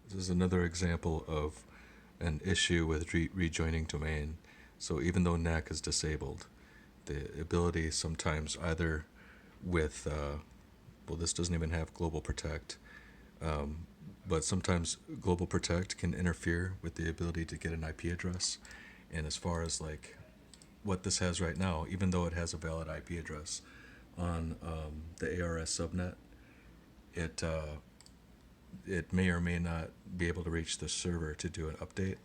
This is another example of an issue with rejoining domain. So even though NAC is disabled, the ability sometimes either with, well, this doesn't even have global protect, um, but sometimes global protect can interfere with the ability to get an IP address. And as far as like what this has right now, even though it has a valid IP address on the ARS subnet, it it may or may not be able to reach the server to do an update.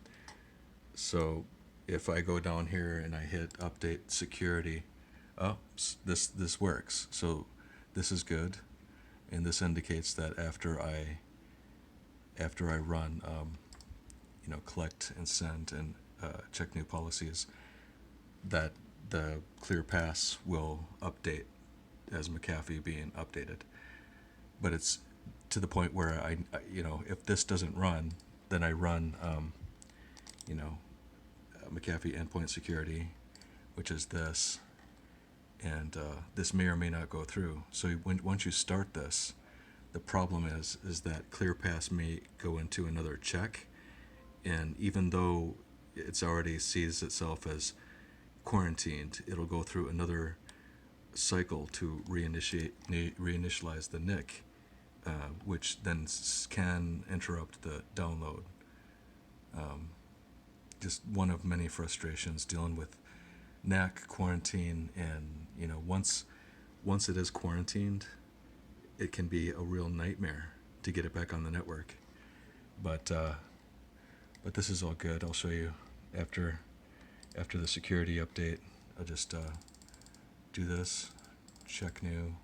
So if I go down here and I hit update security, oh, this works. So this is good, and this indicates that after I run, collect and send and check new policies, that the clear pass will update as McAfee being updated. But it's to the point where if this doesn't run, then I run, you know, McAfee endpoint security, which is this, and this may or may not go through. So once you start this, the problem is that ClearPass may go into another check, and even though it's already sees itself as quarantined, it'll go through another cycle to reinitialize the NIC, which then can interrupt the download. Um, just one of many frustrations dealing with NAC quarantine, and once it is quarantined, it can be a real nightmare to get it back on the network. But this is all good. I'll show you after the security update. I'll just do this, check new,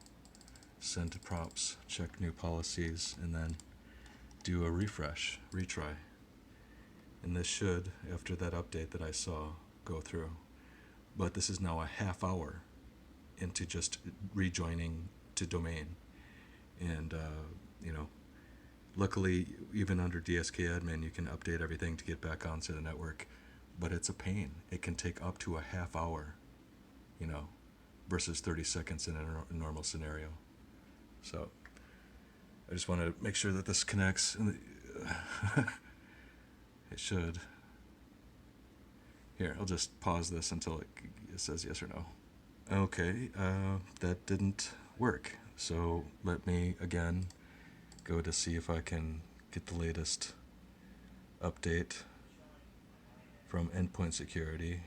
send to props, check new policies, and then do a refresh, retry. And this should, after that update that I saw, go through. But this is now a half hour into just rejoining to domain. And, luckily, even under DSK admin, you can update everything to get back onto the network. But it's a pain. It can take up to a half hour, versus 30 seconds in a normal scenario. So I just want to make sure that this connects. It should. Here, I'll just pause this until it says yes or no. Okay, that didn't work. So let me again go to see if I can get the latest update from endpoint security.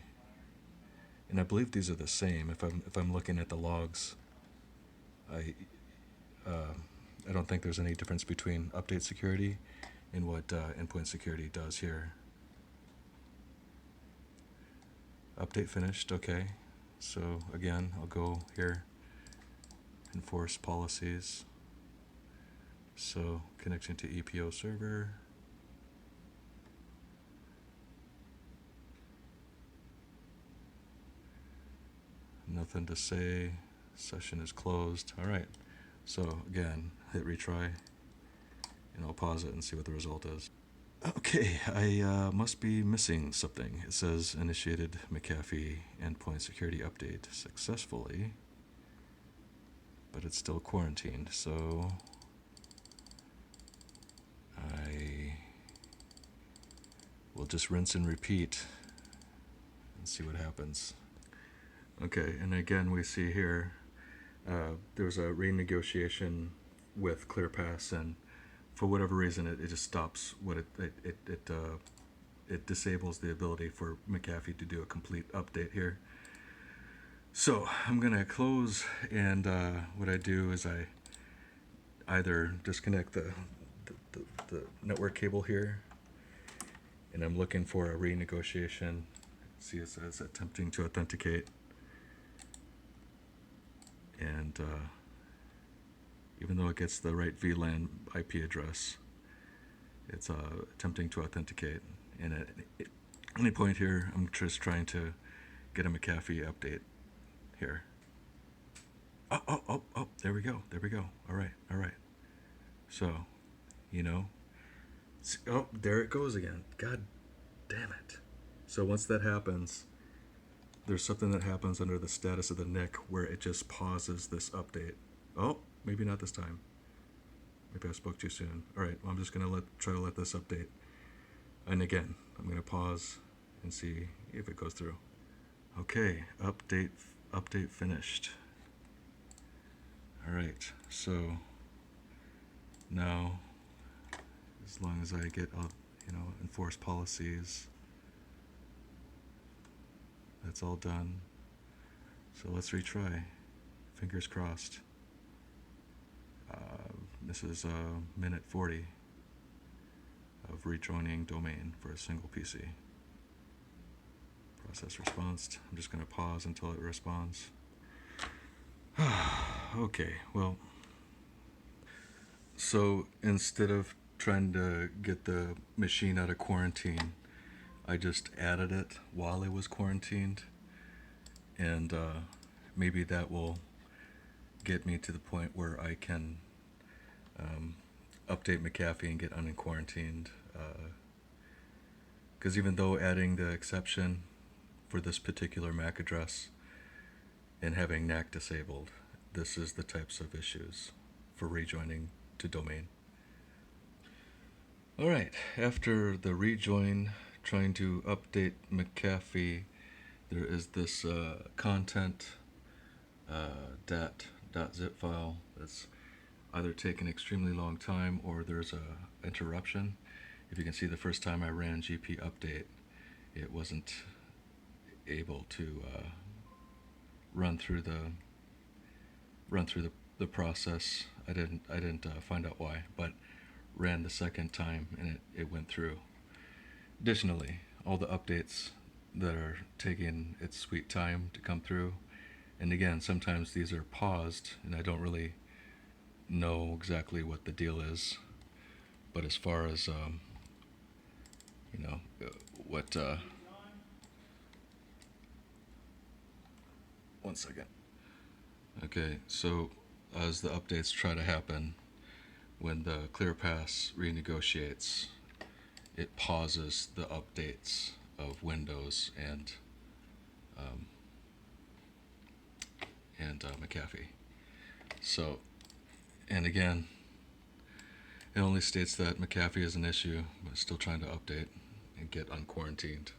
And I believe these are the same. If I'm looking at the logs, I I don't think there's any difference between update security and what endpoint security does here. Update finished. Okay. So again, I'll go here, enforce policies. So connection to EPO server. Nothing to say. Session is closed. All right. So again, hit retry, and I'll pause it and see what the result is. Okay, I must be missing something. It says initiated McAfee endpoint security update successfully, but it's still quarantined. So I will just rinse and repeat and see what happens. Okay, and again we see here there was a renegotiation with ClearPass, and for whatever reason it just stops what it disables the ability for McAfee to do a complete update here. So I'm gonna close, and what I do is I either disconnect the network cable here, and I'm looking for a renegotiation. See, it says attempting to authenticate, and even though it gets the right VLAN IP address, it's attempting to authenticate. And at any point here, I'm just trying to get a McAfee update here. Oh, there we go. All right. So, oh, there it goes again. God damn it. So once that happens, there's something that happens under the status of the NIC where it just pauses this update. Oh, maybe not this time. Maybe I spoke too soon. All right, well, I'm just gonna try to let this update. And again, I'm gonna pause and see if it goes through. Okay, update finished. All right, so now, as long as I get enforce policies, that's all done. So let's retry. Fingers crossed. This is minute 40 of rejoining domain for a single PC. Process response. I'm just going to pause until it responds. Okay, well, so instead of trying to get the machine out of quarantine, I just added it while it was quarantined, and maybe that will get me to the point where I can update McAfee and get unquarantined. Because even though adding the exception for this particular MAC address and having NAC disabled, this is the types of issues for rejoining to domain. Alright, after the rejoin, trying to update McAfee, there is this content .zip file that's either taken extremely long time or there's a interruption. If you can see, the first time I ran GP update, it wasn't able to run through the process. I didn't find out why, but ran the second time and it went through. Additionally, all the updates that are taking its sweet time to come through, and again, sometimes these are paused and I don't really know exactly what the deal is, but as far as what one second. Okay, so as the updates try to happen, when the ClearPass renegotiates, it pauses the updates of Windows and McAfee. So, and again, it only states that McAfee is an issue, but still trying to update and get unquarantined.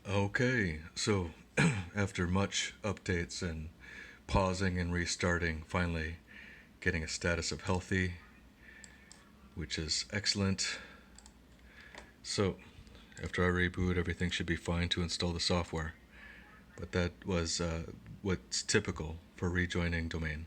Okay, so after much updates and pausing and restarting, finally getting a status of healthy, which is excellent. So after I reboot, everything should be fine to install the software. But that was what's typical for rejoining domain.